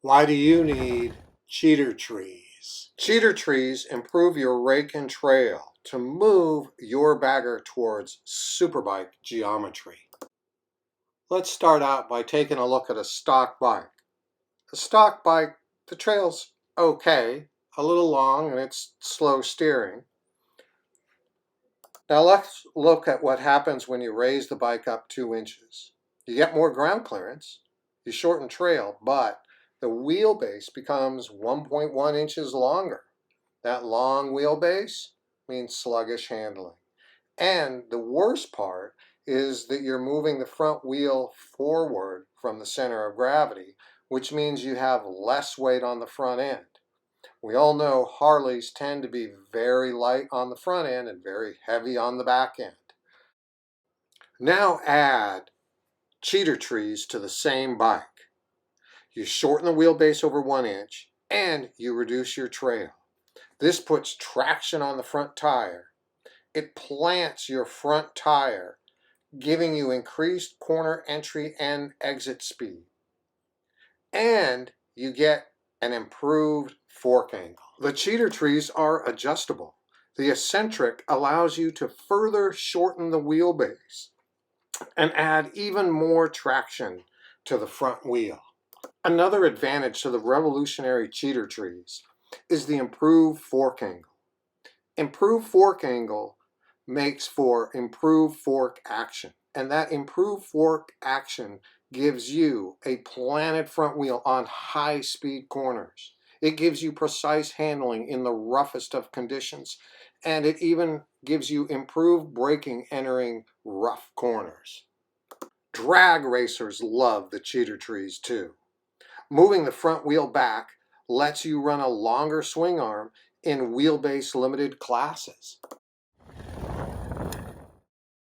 Why do you need cheater trees? Cheater trees improve your rake and trail to move your bagger towards superbike geometry. Let's start out by taking a look at a stock bike. A stock bike, the trail's okay, a little long and it's slow steering. Now let's look at what happens when you raise the bike up 2 inches. You get more ground clearance, you shorten trail, but the wheelbase becomes 1.1 inches longer. That long wheelbase means sluggish handling. And the worst part is that you're moving the front wheel forward from the center of gravity, which means you have less weight on the front end. We all know Harleys tend to be very light on the front end and very heavy on the back end. Now add cheater trees to the same bike. You shorten the wheelbase over 1 inch and you reduce your trail. This puts traction on the front tire. It plants your front tire, giving you increased corner entry and exit speed. And you get an improved fork angle. The cheater trees are adjustable. The eccentric allows you to further shorten the wheelbase and add even more traction to the front wheel. Another advantage to the revolutionary cheater trees is the improved fork angle. Improved fork angle makes for improved fork action, and that improved fork action gives you a planted front wheel on high-speed corners. It gives you precise handling in the roughest of conditions, and it even gives you improved braking entering rough corners. Drag racers love the cheater trees too. Moving the front wheel back lets you run a longer swing arm in wheelbase limited classes.